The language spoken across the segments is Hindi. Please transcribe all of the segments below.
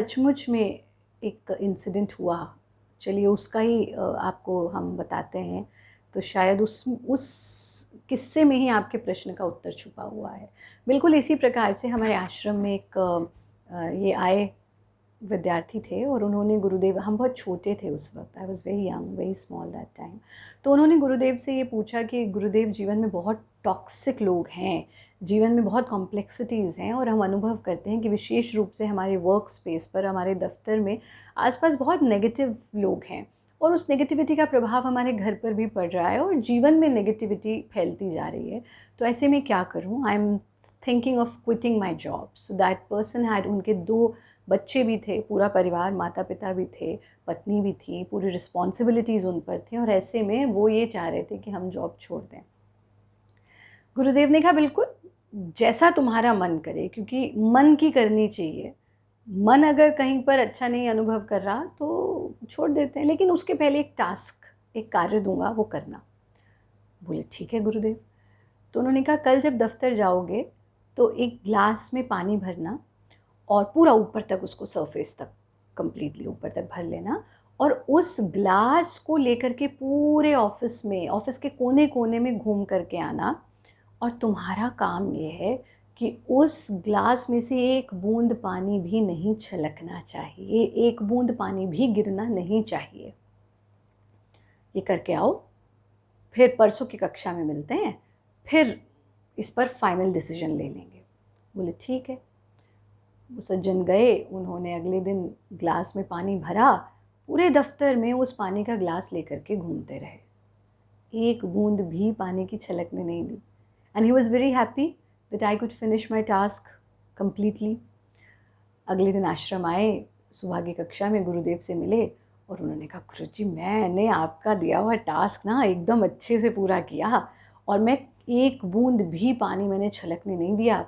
सचमुच में एक इंसिडेंट हुआ। चलिए उसका ही आपको हम बताते हैं, तो शायद उस किस्से में ही आपके प्रश्न का उत्तर छुपा हुआ है। बिल्कुल इसी प्रकार से हमारे आश्रम में एक ये आए विद्यार्थी थे और उन्होंने गुरुदेव, हम बहुत छोटे थे उस वक्त, I was very young, very small that time. तो उन्होंने गुरुदेव से ये पूछा कि गुरुदेव, जीवन में बहुत टॉक्सिक लोग हैं, जीवन में बहुत कॉम्प्लेक्सिटीज़ हैं और हम अनुभव करते हैं कि विशेष रूप से हमारे वर्क स्पेस पर, हमारे दफ्तर में आसपास बहुत नेगेटिव लोग हैं और उस नेगेटिविटी का प्रभाव हमारे घर पर भी पड़ रहा है और जीवन में नेगेटिविटी फैलती जा रही है। तो ऐसे में क्या करूं? I am thinking of quitting my job. So that person had, उनके 2 बच्चे भी थे, पूरा परिवार, माता पिता भी थे, पत्नी भी थी, पूरी रिस्पॉन्सिबिलिटीज़ उन पर थी और ऐसे में वो ये चाह रहे थे कि हम जॉब छोड़ दें। गुरुदेव ने कहा बिल्कुल, जैसा तुम्हारा मन करे, क्योंकि मन की करनी चाहिए। मन अगर कहीं पर अच्छा नहीं अनुभव कर रहा तो छोड़ देते हैं, लेकिन उसके पहले एक टास्क, एक कार्य दूंगा, वो करना। बोले ठीक है गुरुदेव। तो उन्होंने कहा कल जब दफ्तर जाओगे तो एक ग्लास में पानी भरना और पूरा ऊपर तक उसको, सरफेस तक कंप्लीटली ऊपर तक भर लेना और उस ग्लास को लेकर के पूरे ऑफिस में, ऑफिस के कोने कोने में घूम करके आना और तुम्हारा काम ये है कि उस ग्लास में से एक बूंद पानी भी नहीं छलकना चाहिए, एक बूंद पानी भी गिरना नहीं चाहिए। ये करके आओ, फिर परसों की कक्षा में मिलते हैं, फिर इस पर फाइनल डिसीजन ले लेंगे। बोले ठीक है। वो सज्जन गए, उन्होंने अगले दिन ग्लास में पानी भरा, पूरे दफ्तर में उस पानी का ग्लास लेकर के घूमते रहे, एक बूंद भी पानी की छलकने नहीं दी। And he was very happy that I could finish my task completely. अगले दिन आश्रम आए, सुबह की कक्षा में गुरुदेव से मिले और उन्होंने कहा गुरुजी, मैंने आपका दिया हुआ टास्क ना एकदम अच्छे से पूरा किया और मैं एक बूंद भी पानी मैंने छलकने नहीं दिया।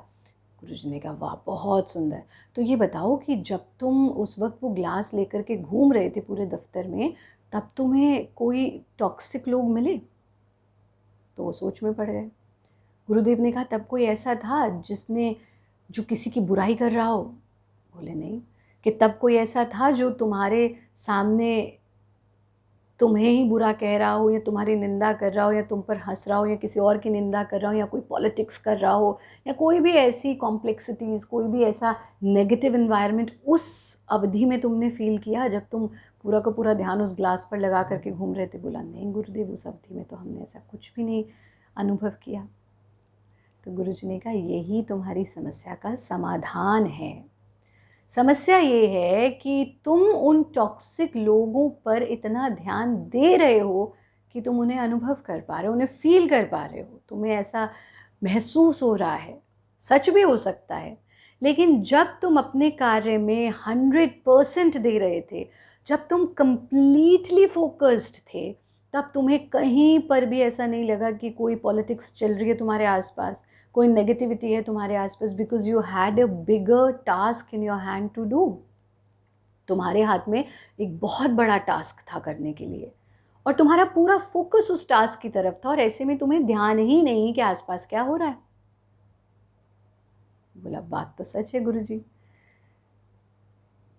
गुरुजी ने कहा वाह, बहुत सुंदर। तो ये बताओ कि जब तुम उस वक्त वो ग्लास लेकर के घूम रहे थे पूरे दफ्तर में, तब तुम्हें कोई टॉक्सिक लोग मिले? तो वो सोच में पड़ गए। गुरुदेव ने कहा तब कोई ऐसा था जिसने, जो किसी की बुराई कर रहा हो? बोले नहीं। कि तब कोई ऐसा था जो तुम्हारे सामने तुम्हें ही बुरा कह रहा हो या तुम्हारी निंदा कर रहा हो या तुम पर हंस रहा हो या किसी और की निंदा कर रहा हो या कोई पॉलिटिक्स कर रहा हो या कोई भी ऐसी कॉम्प्लेक्सिटीज़, कोई भी ऐसा नेगेटिव इन्वायरमेंट उस अवधि में तुमने फील किया जब तुम पूरा का पूरा ध्यान उस ग्लास पर लगा करके घूम रहे थे? बोला नहीं गुरुदेव, उस अवधि में तो हमने ऐसा कुछ भी नहीं अनुभव किया। तो गुरुजी ने कहा यही तुम्हारी समस्या का समाधान है। समस्या ये है कि तुम उन टॉक्सिक लोगों पर इतना ध्यान दे रहे हो कि तुम उन्हें अनुभव कर पा रहे हो, उन्हें फील कर पा रहे हो, तुम्हें ऐसा महसूस हो रहा है। सच भी हो सकता है, लेकिन जब तुम अपने कार्य में 100% दे रहे थे, जब तुम कंप्लीटली फोकस्ड थे, तब तुम्हें कहीं पर भी ऐसा नहीं लगा कि कोई पॉलिटिक्स चल रही है तुम्हारे आसपास, कोई नेगेटिविटी है तुम्हारे आसपास, because you had a bigger task in your hand to do. तुम्हारे हाथ में एक बहुत बड़ा टास्क था करने के लिए और तुम्हारा पूरा फोकस उस टास्क की तरफ था और ऐसे में तुम्हें ध्यान ही नहीं कि आसपास क्या हो रहा है। बोला बात तो सच है गुरुजी,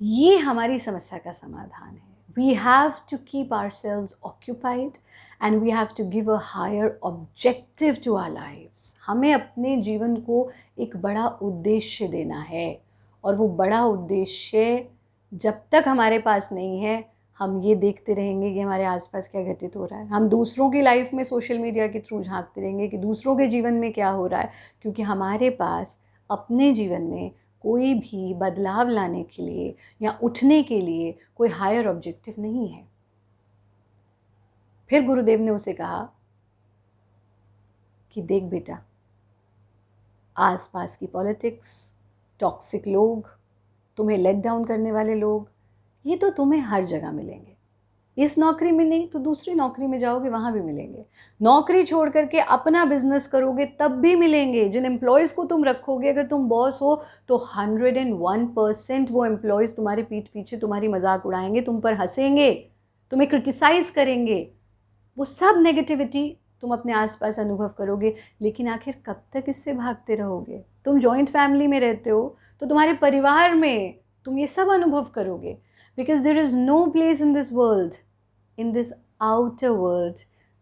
ये हमारी समस्या का समाधान है। We have to keep ourselves occupied and we have to give a higher objective to our lives. हमें अपने जीवन को एक बड़ा उद्देश्य देना है और वो बड़ा उद्देश्य जब तक हमारे पास नहीं है, हम ये देखते रहेंगे कि हमारे आसपास क्या घटित हो रहा है। हम दूसरों की लाइफ में सोशल मीडिया के थ्रू झांकते रहेंगे कि दूसरों के जीवन में क्या हो रहा है, क्योंकि हमारे पास अपने जीवन में कोई भी बदलाव लाने के लिए या उठने के लिए कोई हायर ऑब्जेक्टिव नहीं है। फिर गुरुदेव ने उसे कहा कि देख बेटा, आसपास की पॉलिटिक्स, टॉक्सिक लोग, तुम्हें लेट डाउन करने वाले लोग, ये तो तुम्हें हर जगह मिलेंगे। इस नौकरी में नहीं तो दूसरी नौकरी में जाओगे, वहाँ भी मिलेंगे। नौकरी छोड़ करके अपना बिजनेस करोगे तब भी मिलेंगे। जिन एम्प्लॉयज़ को तुम रखोगे, अगर तुम बॉस हो तो 101% वो एम्प्लॉयज़ तुम्हारे पीठ पीछे तुम्हारी मजाक उड़ाएंगे, तुम पर हंसेंगे, तुम्हें क्रिटिसाइज़ करेंगे। वो सब नेगेटिविटी तुम अपने आसपास अनुभव करोगे। लेकिन आखिर कब तक इससे भागते रहोगे? तुम जॉइंट फैमिली में रहते हो तो तुम्हारे परिवार में तुम ये सब अनुभव करोगे, because there is no place in this world, in this outer world,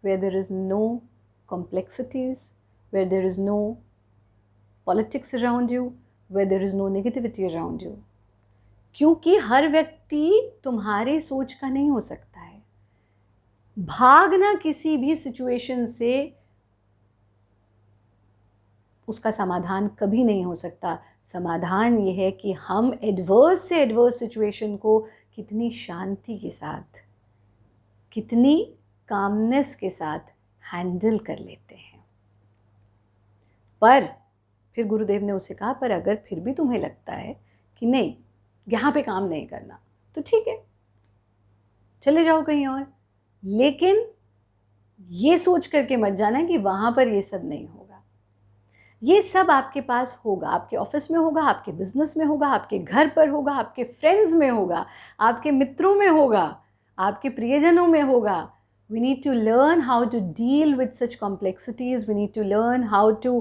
where there is no complexities, where there is no politics around you, where there is no negativity around you. क्योंकि हर व्यक्ति तुम्हारे सोच का नहीं हो सकता है। भागना किसी भी सिचुएशन से उसका समाधान कभी नहीं हो सकता। समाधान ये है कि हम एडवर्स से एडवर्स सिचुएशन को कितनी शांति के साथ, कितनी कामनेस के साथ हैंडल कर लेते हैं। पर फिर गुरुदेव ने उसे कहा, पर अगर फिर भी तुम्हें लगता है कि नहीं यहाँ पे काम नहीं करना, तो ठीक है, चले जाओ कहीं और, लेकिन ये सोच करके मत जाना कि वहाँ पर ये सब नहीं होगा। ये सब आपके पास होगा, आपके ऑफिस में होगा, आपके बिजनेस में होगा, आपके घर पर होगा, आपके फ्रेंड्स में होगा, आपके मित्रों में होगा, आपके प्रियजनों में होगा। We need to learn how to deal with such complexities. We need to learn how to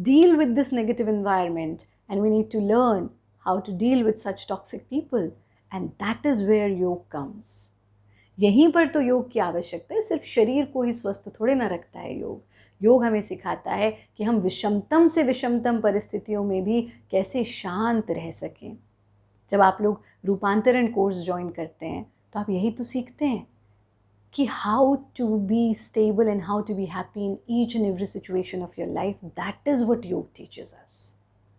deal with this negative environment. And we need to learn how to deal with such toxic people. And that is where योग comes. यहीं पर तो योग की आवश्यकता है। सिर्फ शरीर को ही स्वस्थ थोड़े ना रखता है योग। योग हमें सिखाता है कि हम विषमतम से विषमतम परिस्थितियों में भी कैसे शांत रह सकें। जब आप लोग रूपांतरण कोर्स ज्वाइन करते हैं तो आप यही तो सीखते हैं कि how to be stable and how to be happy in each and every situation of your life. That is what yoga teaches us.